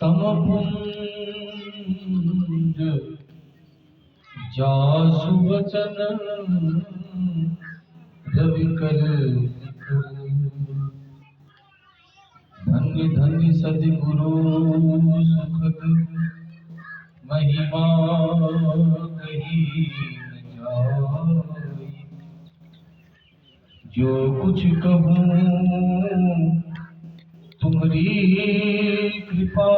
तम पुंज जासु वचन रवि कर धन्य धन्य सद्गुरु सुखद महिमा कही न जाय। जो कुछ कहूँ तुम्हारी कृपा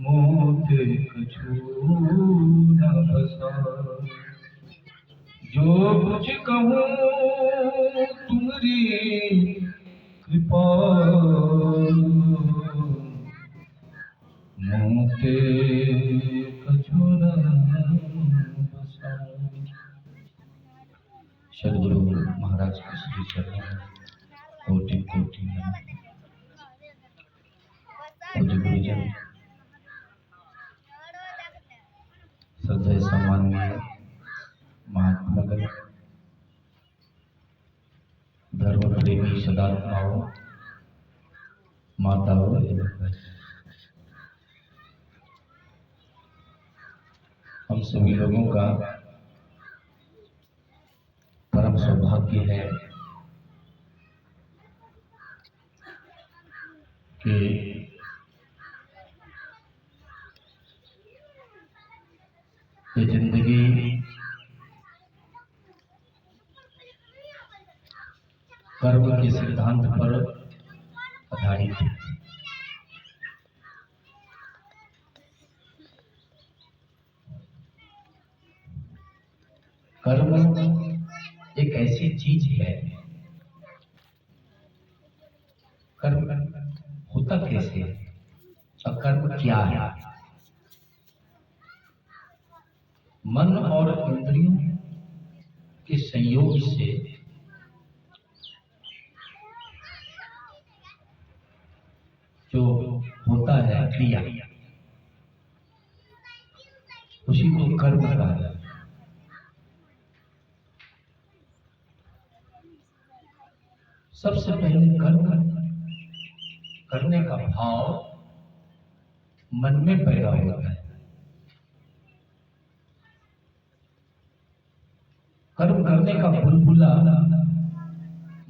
मोते कछु न बसा। जो कुछ कहूँ तुम्हारी कृपा मोते कछु न बसा। सदगुरु महाराज के श्री चरणों में कोटि कोटि नमन। पूज्य गुरुजन, श्रद्धेय सम्माननीय महात्मागण, धर्म प्रेमी सदात्माओं, माताओं एवं बहनों, हम सभी लोगों का परम सौभाग्य है कि ये जिंदगी कर्म के सिद्धांत पर आधारित है। कर्म एक ऐसी चीज है, कर्म होता कैसे है और कर्म क्या है? मन और इंद्रियों के संयोग से जो होता है क्रिया, उसी को कर्म कहा जाता है। सबसे पहले कर्म करने का भाव मन में पैदा होता है। कर्म करने का बुलबुला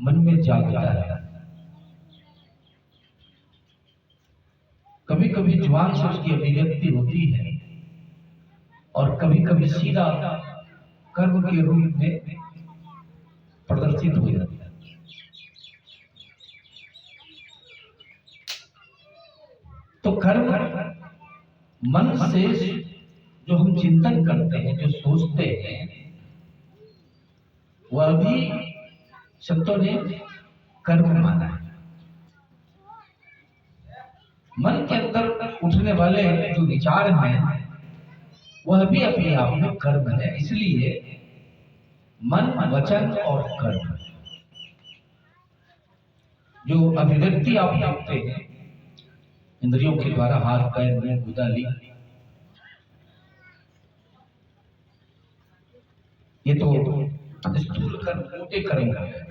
मन में जागता है। कभी कभी जुबान से उसकी अभिव्यक्ति होती है और कभी कभी सीधा कर्म के रूप में प्रदर्शित हो जाता है। तो कर्म मन से जो हम चिंतन करते हैं, जो सोचते हैं, वह भी संतों ने कर्म माना है। मन के अंदर उठने वाले जो विचार हैं, वह भी अपने आप में कर्म है। इसलिए मन, वचन और कर्म, जो अभिव्यक्ति आप देखते हैं इंद्रियों के द्वारा, हाथ पैर मुंह गुदाली, ये तो स्थूल कर्म, मोटे कर्म है।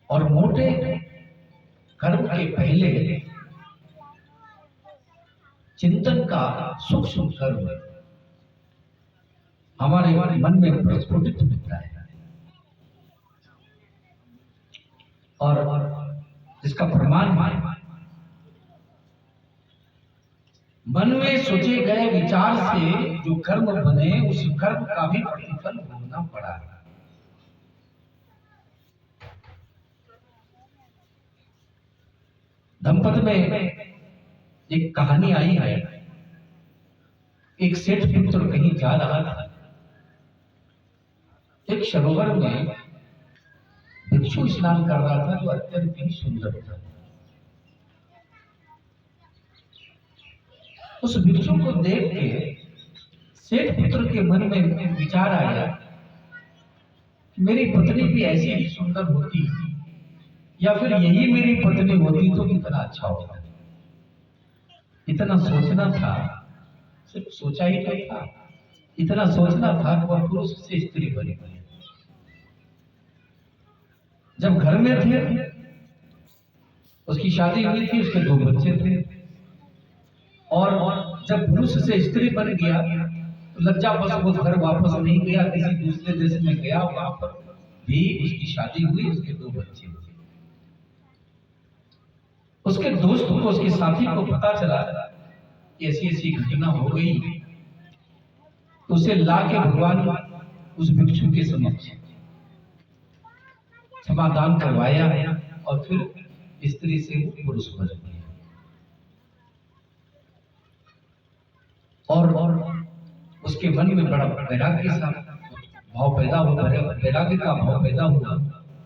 और मोटे कर्म के पहले चिंतन का सूक्ष्म कर्म हमारे मन में प्रस्फुटित होता है और इसका प्रमाण मन में सोचे गए विचार से जो कर्म बने, उस कर्म का भी प्रतिफल भोगना पड़ा। धम्पत में एक कहानी आई है। एक सेठ पुत्र कहीं जा रहा था। एक सरोवर में भिक्षु स्नान कर रहा था, जो अत्यंत ही सुंदर था। उस भिक्षु को देख के सेठ पुत्र के मन में विचार आया मेरी पत्नी भी ऐसी ही सुंदर होती, या फिर यही मेरी पत्नी होती तो कितना अच्छा होता। इतना सोचना था, सिर्फ सोचा ही तो था, इतना सोचना था कि वह पुरुष से स्त्री बनी। जब घर में थे, उसकी शादी हुई थी, उसके 2 बच्चे थे, और जब पुरुष से स्त्री बन गया तो लज्जा बस वो घर वापस नहीं गया, किसी दूसरे देश में गया, वहां पर भी उसकी शादी हुई, उसके 2 बच्चे हुए। उसके दोस्त को, उसके साथी को पता चला कि ऐसी ऐसी घटना हो गई, तो उसे ला के भगवान उस भिक्षु के समक्ष क्षमादान करवाया और फिर स्त्री से वो पुरुष बन गया। और उसके मन में बड़ा वैराग्य सा भाव पैदा हुआ, वैराग्य का भाव पैदा हुआ,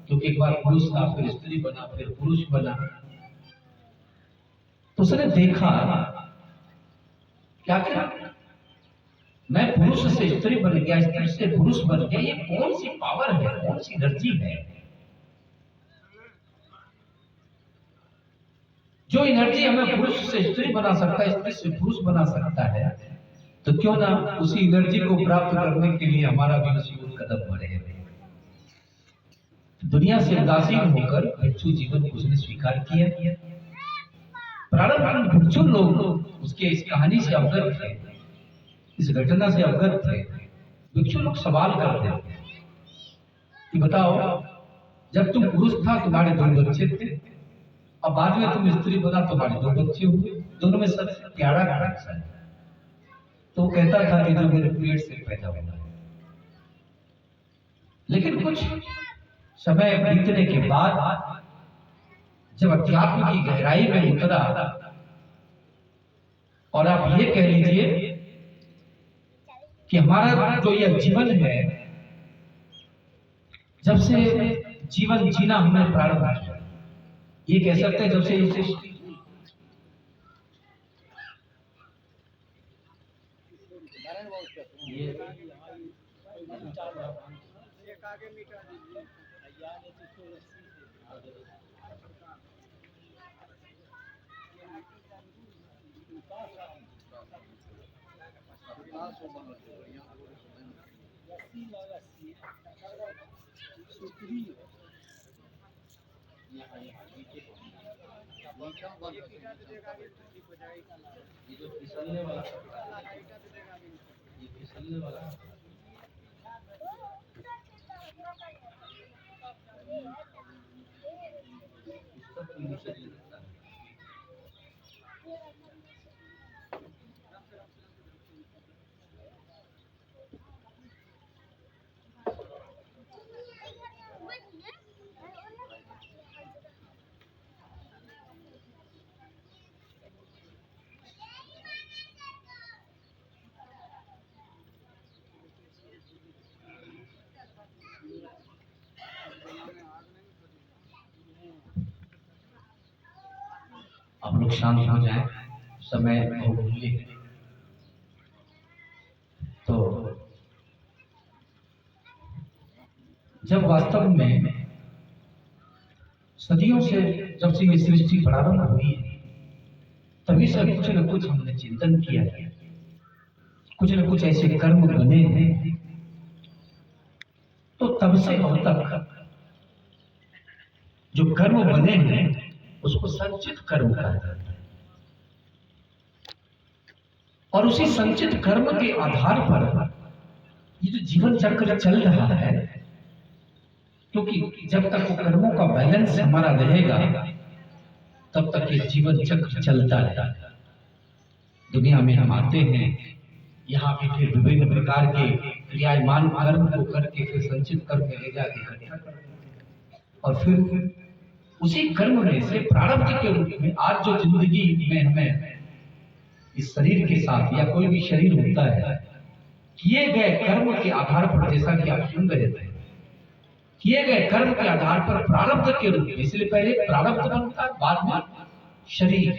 क्योंकि एक बार पुरुष था, फिर स्त्री बना, फिर पुरुष बना। तो उसने देखा क्या क्या, मैं पुरुष से स्त्री बन गया, स्त्री से पुरुष बन गया, ये कौन सी पावर है, कौन सी एनर्जी है जो एनर्जी हमें पुरुष से स्त्री बना सकता है, स्त्री से पुरुष बना सकता है। तो क्यों ना उसी एनर्जी को प्राप्त करने के लिए हमारा भी उसी ओर कदम बढ़े। दुनिया से उदासीन होकर भिक्षु जीवन को उसने स्वीकार किया। प्रारंभ में भिक्षु लोग उसके इस कहानी से अवगत थे, इस घटना से अवगत थे। भिक्षु लोग सवाल करते थे कि बताओ, जब तुम पुरुष था तुम्हारे 2 बच्चे थे, अब बाद में तुम स्त्री बना तुम्हारे 2 बच्चे हुए, दोनों में सबसे प्यारा कौन सा है? तो वो कहता था कि जो मेरे पेट से पैदा हुआ है। लेकिन कुछ समय बीतने के बाद जब अध्यात्म की गहराई में उतरा, और आप ये कह लीजिए कि हमारा जो यह जीवन है, जब से जीवन जीना हमें प्रारंभ किया, ये कह सकते हैं जब से इसे ये जो फिसलने वाला, ये फिसलने वाला आप लोग शांत हो जाए, समय बहुमूल्य है। तो जब वास्तव में सदियों से जब से ये सृष्टि प्रारंभ हुई है, तभी से कुछ न कुछ हमने चिंतन किया है, कुछ न कुछ ऐसे कर्म बने हैं, तो तब से अब तक जो कर्म बने हैं उसको संचित कर्म कहा जाता है। और उसी संचित कर्म के आधार पर ये जो जीवन चक्र चल रहा है, क्योंकि जब तक वो कर्मों का बैलेंस हमारा रहेगा तब तक ये जीवन चक्र चलता है। दुनिया में हम आते हैं, यहाँ पे फिर विभिन्न प्रकार के क्रियामान कर्म को करके फिर संचित कर्म में ले जाके इकट्ठा करते हैं, और फिर उसी कर्म में से प्रारब्ध के रूप में आज जो जिंदगी में हमें इस शरीर के साथ या कोई भी शरीर होता है, किए गए कर्म के आधार पर, जैसा कि आप सुन रहे थे, किए गए कर्म के आधार पर प्रारब्ध के रूप में, इसलिए पहले प्रारब्ध बनता है, बाद में शरीर।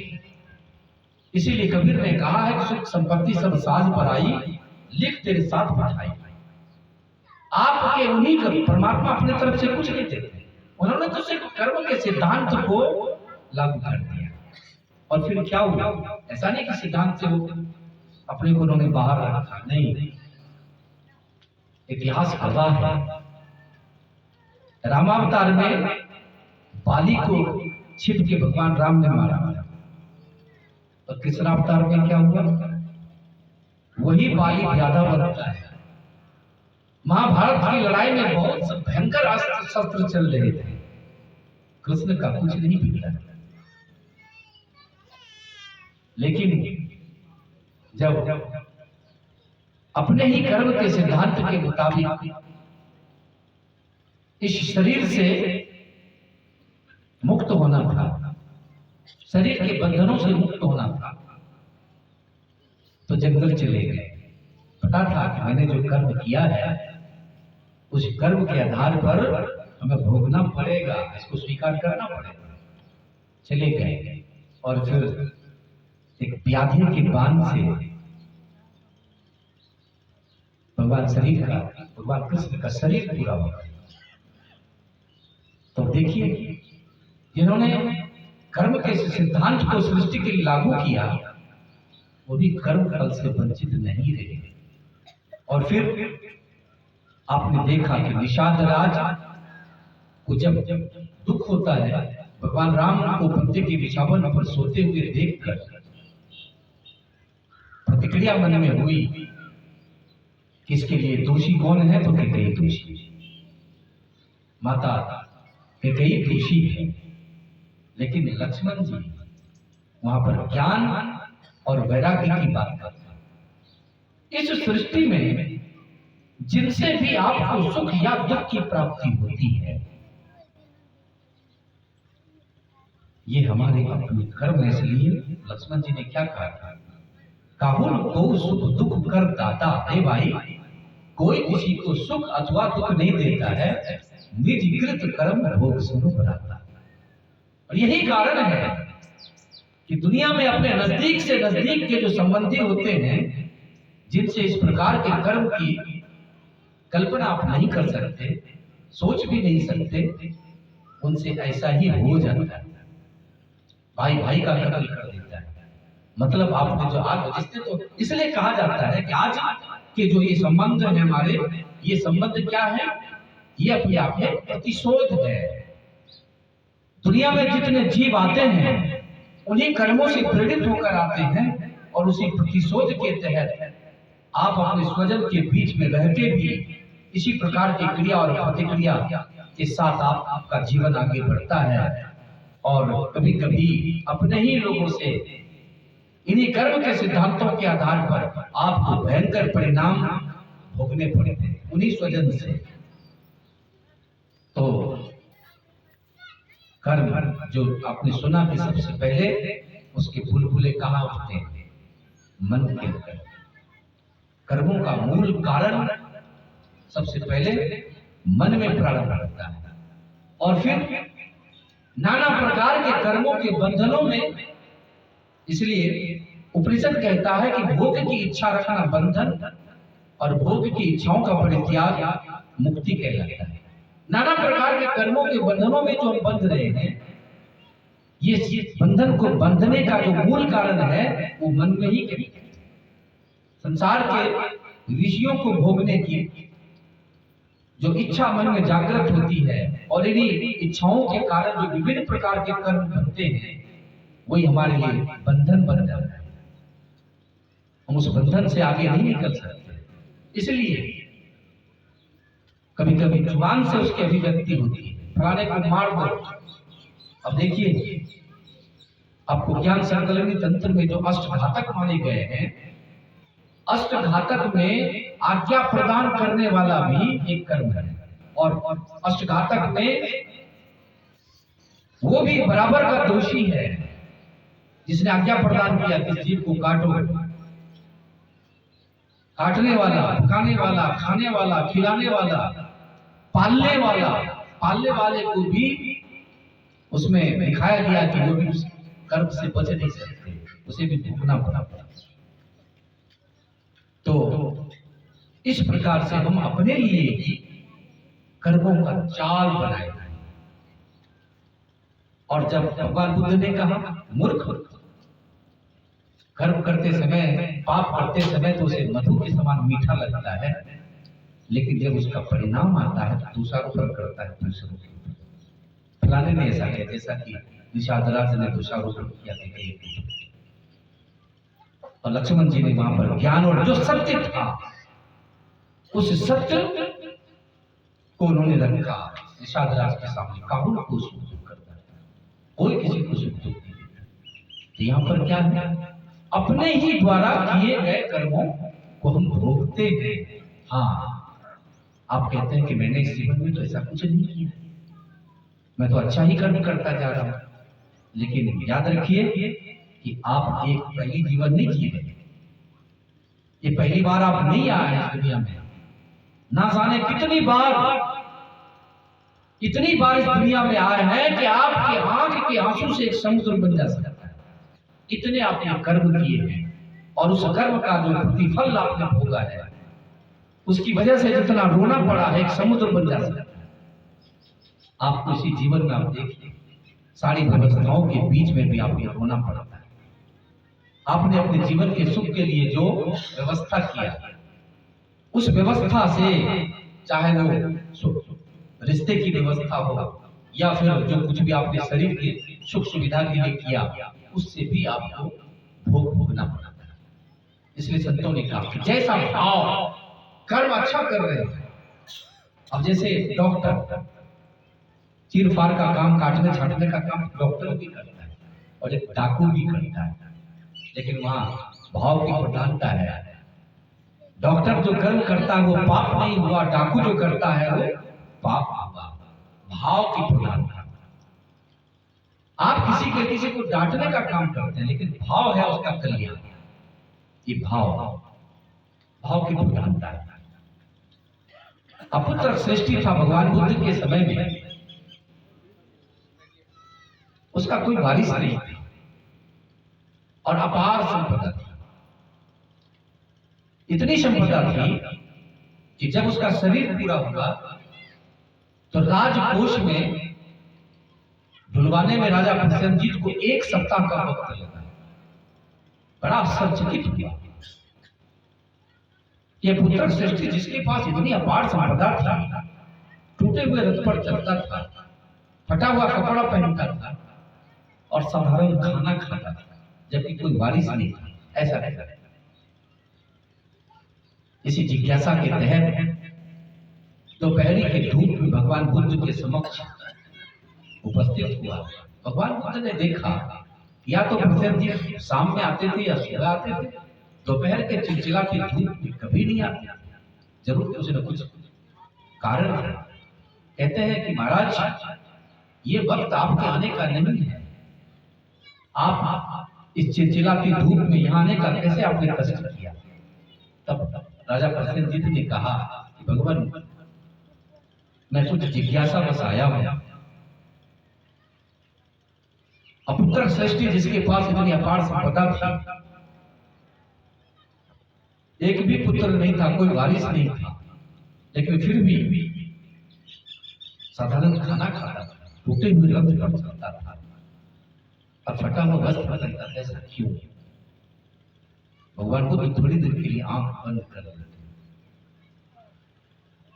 इसीलिए कबीर ने कहा है कि सुख संपत्ति सब साज पर आई, लिख तेरे साथ बैठाई। आपके उन्हीं का परमात्मा अपने तरफ से कुछ नहीं देते, उन्होंने तो सिर्फ कर्म के सिद्धांत को लागू कर दिया। और फिर क्या हुआ? ऐसा नहीं कि सिद्धांत से वो अपने को उन्होंने बाहर रखा, नहीं। इतिहास गवाह है, रामावतार में बाली को छिप के भगवान राम ने मारा, और कृष्ण अवतार में क्या हुआ? वही बाली ज्यादा बनता है। महाभारत की लड़ाई में बहुत भयंकर अस्त्र शस्त्र चल रहे थे, कृष्ण का कुछ नहीं बिगड़ा। लेकिन जब अपने ही कर्म के सिद्धांत के मुताबिक इस शरीर से मुक्त होना था, शरीर के बंधनों से मुक्त होना था, तो जंगल चले गए। पता था कि मैंने जो कर्म किया है उस कर्म के आधार पर हमें भोगना पड़ेगा, इसको स्वीकार करना पड़ेगा। चले गए और फिर एक व्याधि के बांध से भगवान कृष्ण का शरीर पूरा हो गया। तो देखिए, जिन्होंने कर्म के सिद्धांत को सृष्टि के लिए लागू किया, वो भी कर्म फल से वंचित नहीं रहे। और फिर आपने देखा कि निषाद राज को जब दुख होता है, भगवान राम को बंदे के बिछावन पर सोते हुए देखकर प्रतिक्रिया मन में हुई कि इसके लिए दोषी कौन है? तो कैकेयी दोषी, माता कैकेयी दोषी है। लेकिन लक्ष्मण जी वहां पर ज्ञान और वैराग्य की बात करते हैं। इस सृष्टि में जिनसे भी आपको सुख या दुख की प्राप्ति होती है, ये हमारे अपने कर्म है। इसलिए लक्ष्मण जी ने क्या कहा था? काहुल को सुख दुख कर दाता। हे भाई, कोई किसी को सुख अथवा दुख नहीं देता है, निज कृत कर्म भोग सुनो बनाता। और यही कारण है कि दुनिया में अपने नजदीक से नजदीक के जो संबंधी होते हैं, जिनसे इस प्रकार के कर्म की कल्पना आप नहीं कर सकते, सोच भी नहीं सकते, उनसे ऐसा ही हो जाता है। भाई भाई का कत्ल कर देता है। मतलब आपने जो आज रिश्ते, तो इसलिए कहा जाता है कि आज के जो ये संबंध है हमारे, ये संबंध क्या है? ये अपने आप में प्रतिशोध है। दुनिया में जितने जीव आते हैं उन्हीं कर्मों से प्रेरित होकर आते हैं, और उसी प्रतिशोध के तहत आप अपने स्वजन के बीच में रहते भी इसी प्रकार की क्रिया और प्रतिक्रिया के साथ आपका जीवन आगे बढ़ता है। और कभी कभी अपने ही लोगों से इन्हीं कर्म के सिद्धांतों के आधार पर आपको भयंकर परिणाम भोगने पड़ते हैं उन्हीं स्वजन से। तो कर्म जो आपने सुना कि सबसे पहले उसके बुलबुले कहाँ उठते हैं? मन के अंदर। कर्मों का मूल कारण सबसे पहले मन में प्रारंभ होता है, और फिर नाना प्रकार के कर्मों के बंधनों में। इसलिए उपनिषद कहता है कि भोग की इच्छा रखना बंधन, और भोग की इच्छाओं का परित्याग मुक्ति कहलाता है। नाना प्रकार के कर्मों के बंधनों में जो हम बंध रहे हैं, ये बंधन को बंधने का जो मूल कारण है वो मन में ही है। संसार के विषयों को भोगने की जो इच्छा मन में जागृत होती है, और इन्हीं इच्छाओं के कारण जो विभिन्न प्रकार के कर्म बनते हैं, वही हमारे लिए बंधन बन जाता है। हम उस बंधन से आगे नहीं निकल सकते। इसलिए कभी कभी जुबान से उसकी अभिव्यक्ति होती है, फलाने को मार दो। अब देखिए, आपको ज्ञान संकलनी तंत्र में जो अष्टघातक माने गए हैं, अष्टघातक में आज्ञा प्रदान करने वाला भी एक कर्म है, और अष्टघातक में वो भी बराबर का दोषी है जिसने आज्ञा प्रदान किया कि जीव को काटो। काटने वाला, पकाने वाला, खाने वाला, खिलाने वाला, पालने वाले को भी उसमें दिखाया गया कि वो भी उस कर्म से बच नहीं सकते, उसे भी भोगना पड़ता। तो इस प्रकार से हम अपने लिए कर्मों का जाल बनाया। और जब भगवान बुद्ध ने कहा मूर्ख, कर्म करते समय, पाप करते समय तो उसे मधु के समान मीठा लगता है, लेकिन जब उसका परिणाम आता है तो दोषारोपण करता है दूसरों के ऊपर। फलाने ने ऐसा किया, जैसा कि निषादराज ने दोषारोपण किया था। और लक्ष्मण जी ने वहां पर ज्ञान और जो सत्य था उस सत्य को उन्होंने रखा निषादराज के सामने। काहुल को सुख दुख करता है, कोई किसी को सुख दुख नहीं देता। तो यहाँ पर क्या है, अपने ही द्वारा किए गए कर्मों को हम भोगते हैं। हाँ, आप कहते हैं कि मैंने इस जीवन में तो ऐसा कुछ नहीं किया, मैं तो अच्छा ही कर्म करता जा रहा हूं, लेकिन याद रखिए कि आप एक पहली जीवन नहीं जी रहे। ये पहली बार आप नहीं आए हैं इस दुनिया में। ना जाने कितनी बार इस दुनिया में आए हैं कि आपकी आंख के आंसू से एक समुद्र बन जा सकता है। इतने आपने कर्म किए हैं और उस कर्म का जो प्रतिफल आपने भोगा है, उसकी वजह से जितना रोना पड़ा है एक समुद्र बन जा सकता है। आपको इसी जीवन में आप देखिए, सारी व्यवस्थाओं के बीच में भी आपको रोना पड़ता है। आपने अपने जीवन के सुख के लिए जो व्यवस्था किया, उस व्यवस्था से, चाहे वो रिश्ते की व्यवस्था हो या फिर जो कुछ भी आपने शरीर के सुख सुविधा के लिए किया, उससे भी आपको भोग भोगना पड़ता है। इसलिए संतों ने कहा कि जैसा भाव, कर्म अच्छा कर रहे हैं। अब जैसे डॉक्टर चीर फाड़ का काम, काटने छाटने का काम डॉक्टर भी करता है और एक डाकू भी करता है, लेकिन वहां भाव की प्रधानता है। डॉक्टर जो कर्म करता है वो पाप नहीं हुआ, डाकू जो करता है वो पाप हुआ। भाव की प्रधानता। आप किसी को डांटने का काम करते हैं, लेकिन भाव है उसका कल्याण। ये भाव की प्रधानता है। अपुत्र सृष्टि था भगवान बुद्ध के समय में, उसका कोई वारिस नहीं था और अपार संपदा थी। इतनी संपदा थी कि जब उसका शरीर पूरा हुआ तो राजकोष में ढुलवाने में राजा प्रसेनजीत को 1 सप्ताह का वक्त लगा। बड़ा आश्चर्यचकित हुआ। यह पुत्र सृष्टि जिसके पास इतनी अपार संपदा थी, टूटे हुए रथ पर चलता था, फटा हुआ कपड़ा पहनता था और साधारण खाना खाता था, जबकि कोई वारिस नहीं था, ऐसा रहता है। इसी जिज्ञासा के तहत दोपहरी के धूप में भगवान बुद्ध के समक्ष उपस्थित हुआ। भगवान बुद्ध ने देखा, या तो प्रसेनजीत शाम में आते थे या सुबह आते थे, दोपहर के चिलचिलाती धूप में कभी नहीं आते। जरूर कुछ न कुछ कारण है। कहते हैं कि महाराज, ये वक्त आपके आने का नहीं है। आप इस चिलचिलाती धूप में यहाँ आने का कैसे आपने कष्ट किया? तब राजा प्रसेनजीत ने कहा कि भगवान, मैं कुछ जिज्ञासा बस आया हूं। अपुत्र सृष्टि जिसके पास इतनी अपार संपदा थी, एक भी पुत्र नहीं था, कोई वारिस नहीं था, लेकिन फिर भी साधारण खाना खाता था, टूटे हुए रथ पर चलता था और फटा हुआ वस्त्र पहनता था। ऐसा क्यों? भगवान बुद्ध थोड़ी देर के लिए आंख बंद कर लेते।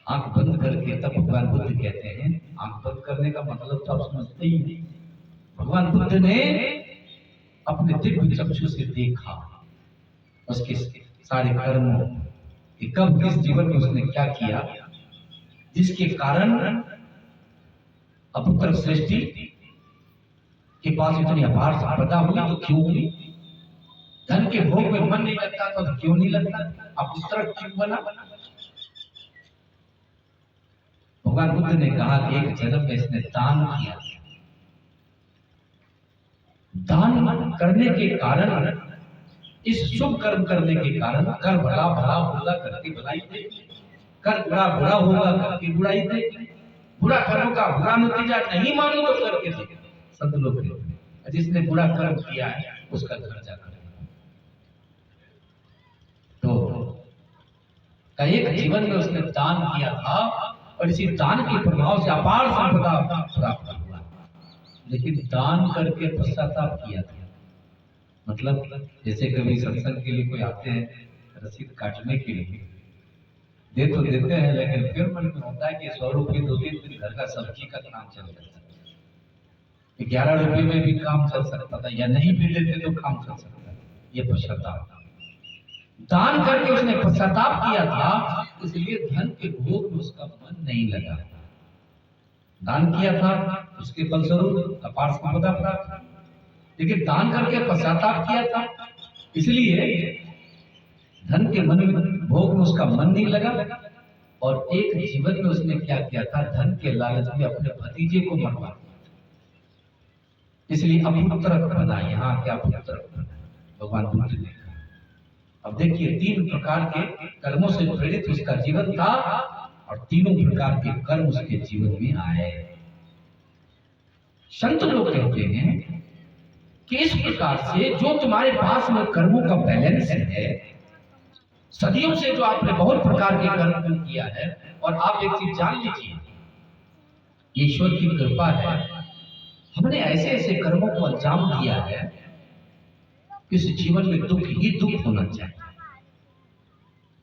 आंख बंद करके तब भगवान बुद्ध कहते हैं, आंख बंद करने का मतलब तो आप समझते ही नहीं। भगवान बुद्ध ने अपने दिव्य चक्षु से देखा उसके सारे कर्मों कि कब किस जीवन में उसने क्या किया, जिसके कारण अपुत्र सृष्टि के पास इतनी अपार संपदा हुई। तो क्यों हुई? धन के भोग में मन नहीं लगता तो क्यों नहीं लगता? अपुत्र क्यों बना? भगवान बुद्ध ने कहा कि एक जन्म में इसने दान किया। दान करने के कारण, इस शुभ कर्म करने के कारण, कर भला भला होगा करके भलाई दे, कर बुरा बुरा होगा करके बुराई दे, बुरा कर्म का बुरा नतीजा नहीं मानो तो करके दे। संत लोग जिसने बुरा कर्म किया है उसका घर जाकर तो एक जीवन में उसने दान किया था और इसी दान के प्रभाव से अपार संपदा प्राप्त हुआ। लेकिन दान करके पश्चाताप किया था। मतलब जैसे कभी सत्संग के लिए कोई आते हैं रसीद काटने के लिए, दे तो देते हैं, लेकिन फिर मन में होता है कि 100 रुपये 2-3 दिन घर का सब्जी का काम चल जाता है, 11 रुपये में भी काम चल सकता था, या नहीं भी देते तो काम चल सकता है। ये पश्चाताप, दान करके उसने पश्चाताप किया था, इसलिए धन के भोग में उसका मन नहीं लगा। दान किया था, उसके फलस्वरूप अपार संपदा प्राप्त, लेकिन दान करके पश्चाताप किया था, इसलिए धन के मन में भोग में उसका मन नहीं लगा। और एक जीवन में उसने क्या किया था, धन के लालच में अपने भतीजे को मरवा दिया, इसलिए अपुत्रक बना। यहाँ क्या पुत्रक बना भगवान बुद्ध ने। अब देखिए 3 प्रकार के कर्मों से प्रेरित उसका जीवन था और तीनों प्रकार के कर्म उसके जीवन में आए। संत लोग कहते हैं कि इस प्रकार से जो तुम्हारे पास में कर्मों का बैलेंस है, सदियों से जो आपने बहुत प्रकार के कर्म किया है, और आप एक चीज जान लीजिए, ईश्वर की कृपा है, हमने ऐसे ऐसे कर्मों को अंजाम दिया है, इस जीवन में दुख ही दुख होना चाहिए।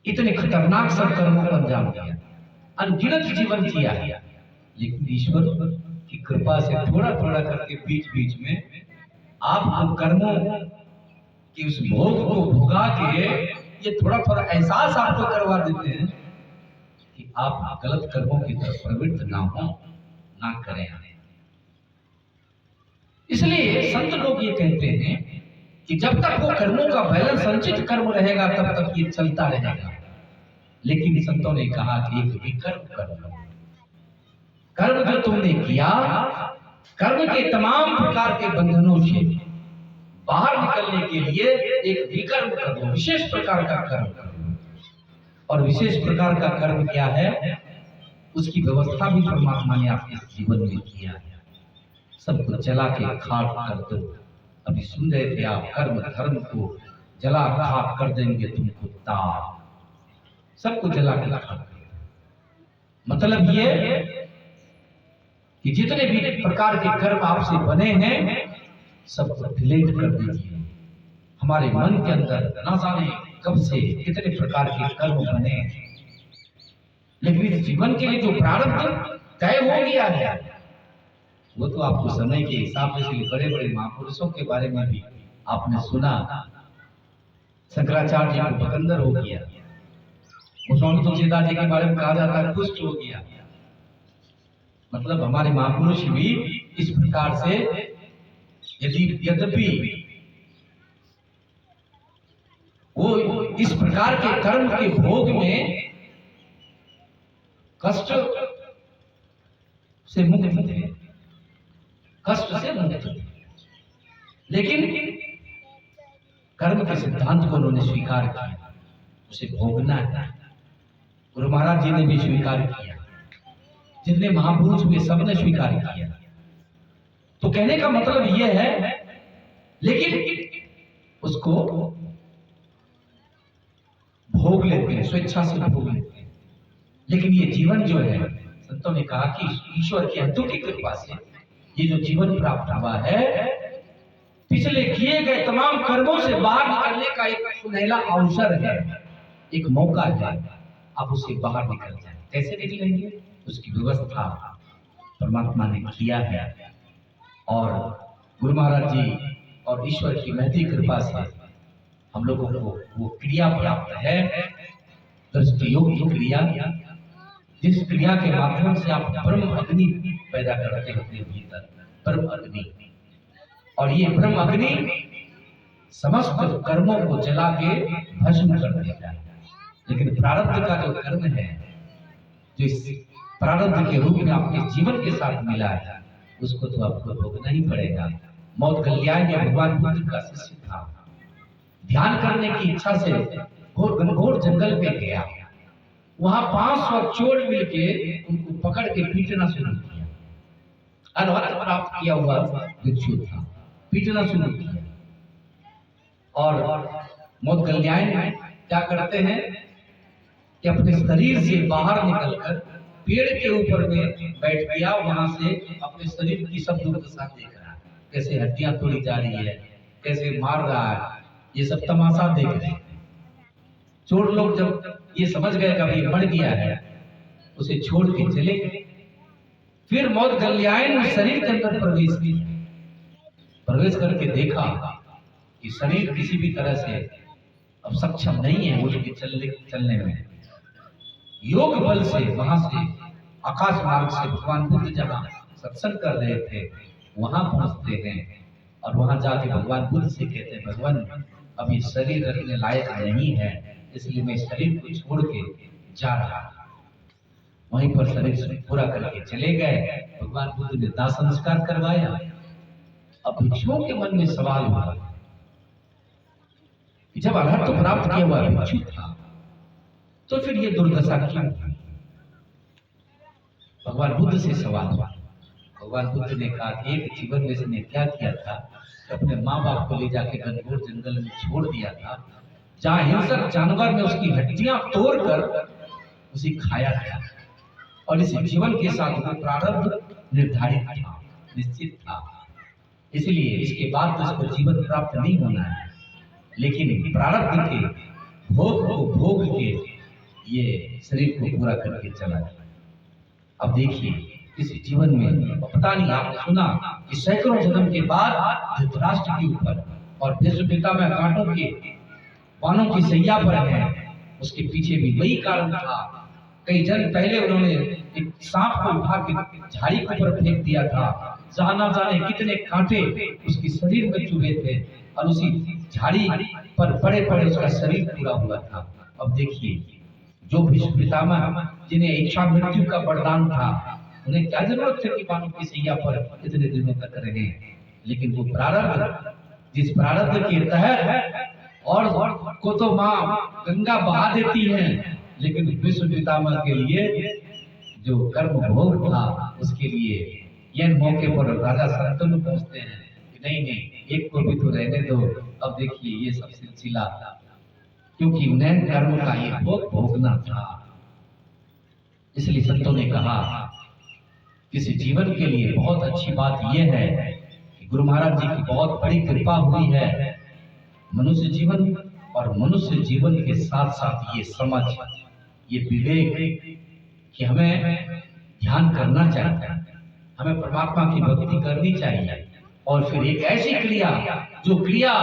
इतने खतरनाक सब कर्मों को अंजाम दिया, अनगिनत जीवन जिया है, लेकिन ईश्वर की कृपा से थोड़ा थोड़ा करके बीच बीच में आप कर्मों की उस भोग को भुगा के ये थोड़ा थोड़ा एहसास आपको करवा देते हैं कि आप गलत कर्मों की तरफ प्रवृत्त ना हो, ना करें। इसलिए संत लोग ये कहते हैं कि जब तक वो कर्मों का बैलेंस संचित कर्म रहेगा तब तक ये चलता रहेगा। लेकिन संतों ने कहा कि एक विकर्म कर्म, कर्म जो तुमने किया, कर्म के तमाम प्रकार के बंधनों से बाहर निकलने के लिए एक विकर्म करो, विशेष प्रकार का कर्म करो। और विशेष प्रकार का कर्म क्या है, उसकी व्यवस्था भी परमात्मा ने आपके जीवन में किया है। सबको जला के खाक कर दो। अभी सुन रहे थे आप, कर्म धर्म को जला खाक कर देंगे तुमको तार, सबको जला के खाक। मतलब ये कि जितने भी प्रकार के कर्म आपसे बने हैं सबको डिलीट कर दीजिए। हमारे मन के अंदर ना जाने कब से कितने प्रकार के कर्म बने, लेकिन इस जीवन के लिए जो प्रारब्ध तय हो गया है वो तो आपको समय के हिसाब से बड़े बड़े महापुरुषों के बारे में भी आपने सुना। शंकराचार्य जी को बकंदर हो गया, गोस्वामी तुलसीदास जी के बारे में कहा जाता है कुष्ठ हो गया। मतलब हमारे महापुरुष भी इस प्रकार से यद्यपि वो इस प्रकार के कर्म के भोग में कष्ट से मुक्त थे, कष्ट से मुक्त थे, लेकिन कर्म के सिद्धांत को उन्होंने स्वीकार किया, उसे भोगना है। गुरु महाराज जी ने भी स्वीकार किया, जितने महापुरुष हुए सबने स्वीकार किया। तो कहने का मतलब यह है, लेकिन उसको भोग लेते हैं, स्वेच्छा से भोग लेते हैं। लेकिन ये जीवन जो है, संतों ने कहा कि ईश्वर की अतुट कृपा से ये जो जीवन प्राप्त हुआ है, पिछले किए गए तमाम कर्मों से बाहर निकलने का एक सुनहला अवसर है, एक मौका है। आप उससे बाहर निकल जाए। कैसे निकलेंगे, उसकी व्यवस्था परमात्मा ने किया है। और गुरु महाराज जी और ईश्वर की महती कृपा से हम लोगों को वो क्रिया प्राप्त है, दृष्टि योग की क्रिया, जिस क्रिया के माध्यम से आप ब्रह्म अग्नि पैदा करते हो अपने भीतर, ब्रह्म अग्नि। और ये ब्रह्म अग्नि समस्त कर्मों को जला के भस्म कर देता है। लेकिन प्रारब्ध का जो कर्म है, जो इस प्रारब्ध के रूप में आपके जीवन के साथ मिला है, उसको तो आपको भोगना ही पड़ेगा। मौत कल्याण या भगवान बुद्ध का शिष्य था, ध्यान करने की इच्छा से घनघोर जंगल में गया। वहां 500 चोर मिलके उनको पकड़ के पीटना शुरू किया। अनवरत प्राप्त किया हुआ भिक्षु था, पीटना शुरू किया। और मौत कल्याण क्या करते हैं कि अपने शरीर से बाहर निकलकर पेड़ के ऊपर में बैठ गया, वहां से अपने शरीर की सब दुर्दशा देख रहा है, कैसे हड्डियां तोड़ी जा रही है, कैसे मार रहा है, ये सब तमाशा देख रहे हैं। चोर लोग जब ये समझ गए कि अभी मर गया है, उसे छोड़ के चले गए। फिर मौत गलियायन उस शरीर के अंदर प्रवेश किया। प्रवेश करके देखा कि शरीर किसी भी तरह से अब सक्षम नहीं है उठ के चलने में। योग बल से वहां से आकाश मार्ग से भगवान बुद्ध जहां सत्संग कर रहे थे वहां पहुंचते हैं और वहां जाके भगवान बुद्ध से कहते हैं, भगवान अब ये शरीर रखने लायक नहीं है, इसलिए मैं शरीर को छोड़ के जा रहा हूं। वहीं पर शरीर पूरा करके चले गए। भगवान बुद्ध ने दाह संस्कार करवाया। अब भिक्षुओं के मन में सवाल हुआ कि जब अरहत तो प्राप्त किया हुआ भिक्षु था तो फिर ये दुर्दशा क्यों? भगवान बुद्ध से सवाल हुआ। भगवान बुद्ध ने कहा कि एक जीवन में इसने क्या किया था, अपने माँ बाप को ले जाके घनघोर जंगल में छोड़ दिया था, जहाँ हिंसक जानवर ने उसकी हड्डियां तोड़कर उसे खाया था, और इस जीवन के साथ वो प्रारब्ध निर्धारित था, निश्चित था। इसलिए इसके बाद तो इसको जीवन प्राप्त नहीं होना है, लेकिन प्रारब्ध के भोग को भोग के ये शरीर को पूरा करके चला गया। अब देखिए इस जीवन में पता नहीं आपने सुना कि सैकड़ों जन्म के बाद धृतराष्ट्र के ऊपर और भीष्म पितामह कांटों के बाणों की सैया पर है, उसके पीछे भी वही कारण था। कई जन्म पहले उन्होंने एक सांप को उठा के झाड़ी के ऊपर फेंक दिया था, जहां ना जाने कितने कांटे उसके शरीर में चुभे थे और उसी झाड़ी पर पड़े पड़े उसका शरीर पूरा हुआ था। अब देखिए जो भीष्म पितामह जिन्हें इच्छा मृत्यु का वरदान था, उन्हें क्या जरूरत थी कि बाणों की सैया पर इतने दिनों तक रहे, लेकिन वो प्रारब्ध, जिस प्रारब्ध के तहत और को तो माँ गंगा बहा देती है, लेकिन भीष्म पितामह के लिए जो कर्म भोग था उसके लिए यह मौके पर राजा शांतनु पहुंचते हैं कि नहीं नहीं एक को भी तो रहने दो। अब देखिए ये सब सिलसिला, क्योंकि उन्हें कर्म का ये भोग भोगना था। इसलिए संतों ने कहा किसी जीवन के लिए बहुत अच्छी बात यह है कि गुरु महाराज जी की बहुत बड़ी कृपा हुई है। मनुष्य जीवन और मनुष्य जीवन के साथ साथ ये समझ, ये विवेक कि हमें ध्यान करना चाहिए, हमें परमात्मा की भक्ति करनी चाहिए, और फिर एक ऐसी क्रिया जो क्रिया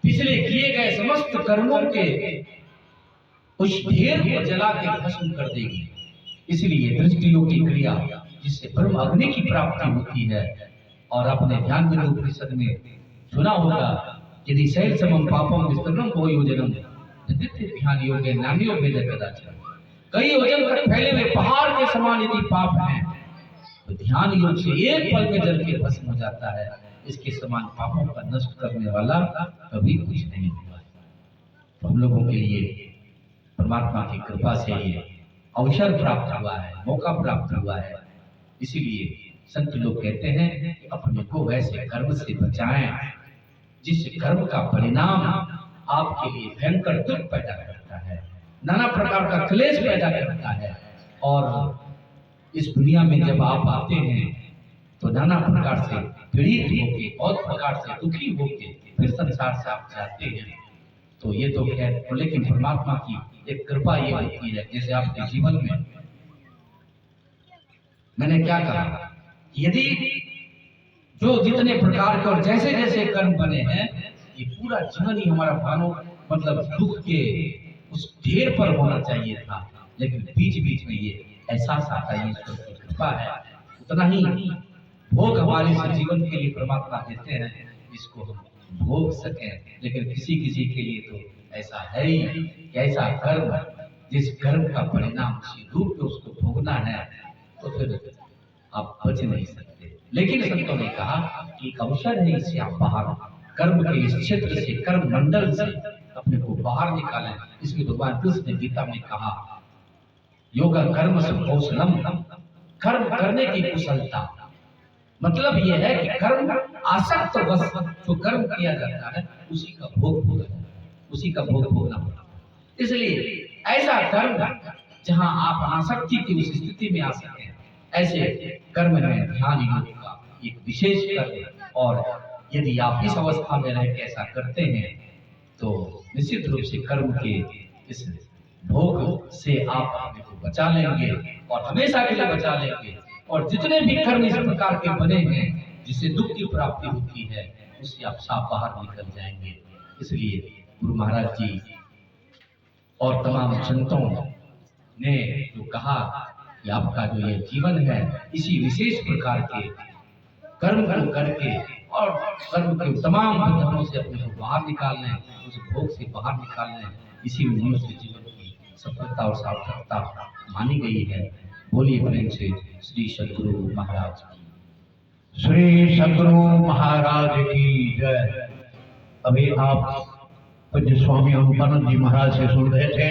पिछले किए गए समस्त कर्मों के उस ढेर को जला के भस्म कर देगी। इसलिए दृष्टि योग की क्रिया जिससे ब्रह्म अग्नि की प्राप्ति होती है। और अपने ध्यान बिंदु उपनिषद में सुना होगा, यदि शैल समम पापम विस्तृतम भो योजनम नित्य ध्यान योगे नान्यो भेद कदाचन। कई योजन तक फैले हुए पहाड़ के समान यदि पाप हैं तो ध्यान योग से एक पल में जल के भस्म हो जाता है। इसके समान पापों का नष्ट करने वाला कभी कुछ नहीं हुआ। तो हम लोगों के लिए परमात्मा की कृपा से ये अवसर प्राप्त हुआ है, मौका प्राप्त हुआ है। इसीलिए संत लोग कहते हैं कि अपने को वैसे कर्म से बचाएं जिस कर्म का परिणाम आपके लिए भयंकर दुख पैदा करता है, नाना प्रकार का क्लेश पैदा करता है। और इस दुनिया में जब आप आते हैं तो नाना प्रकार से पीड़ित होके, बहुत प्रकार से दुखी होके फिर संसार से आप जाते हैं। तो ये तो खैर, लेकिन परमात्मा की एक कृपा ये होती है, जैसे आपके जीवन में मैंने क्या कहा, यदि जो जितने प्रकार के और जैसे जैसे कर्म बने हैं, ये पूरा जीवन ही हमारा मानो मतलब दुख के उस ढेर पर होना चाहिए था, लेकिन बीच बीच में ये एहसास आता है ईश्वर की कृपा है। उतना ही भोग हमारे इस जीवन के लिए परमात्मा देते हैं जिसको हम भोग सकें। लेकिन किसी किसी के लिए तो ऐसा है ही कि ऐसा कर्म जिस कर्म का परिणाम उसी रूप में उसको भोगना है, तो फिर आप बच नहीं सकते। लेकिन संतों ने कहा कि एक अवसर है, इससे आप बाहर कर्म के इस क्षेत्र से, कर्म मंडल से अपने को बाहर निकालें। इसलिए भगवान कृष्ण ने गीता में कहा योगा कर्म से कौशलम, कर्म करने की कुशलता। मतलब यह है कि कर्म आसक्त बस जो कर्म किया जाता है उसी का भोग भोगना, उसी का भोग भोगना होता है। इसलिए ऐसा कर्म जहां आप अनासक्ति की उस स्थिति में आ सकें। ऐसे कर्म में ध्यान योग का एक विशेष कर्म, और यदि आप इस अवस्था में रह के ऐसा करते हैं तो निश्चित रूप से कर्म के इस भोग से आप अपने को बचा लेंगे और हमेशा के लिए बचा लेंगे। और जितने भी कर्म इस प्रकार के बने हैं जिससे दुख की प्राप्ति होती है, उससे आप साफ बाहर निकल जाएंगे। इसलिए गुरु महाराज जी और तमाम संतों ने जो कहा कि आपका जो ये जीवन है, इसी विशेष प्रकार के कर्म करके और कर्म के तमाम बंधनों से अपने को बाहर निकालने, उस भोग से बाहर निकालने, इसी में मनुष्य जीवन की सफलता और सार्थकता मानी गई है। बोलिए प्रेम से श्री सद्गुरु महाराज की। श्री सद्गुरु महाराज की जय। अभी आप पूज्य स्वामी अनुपानंद जी महाराज से सुन रहे थे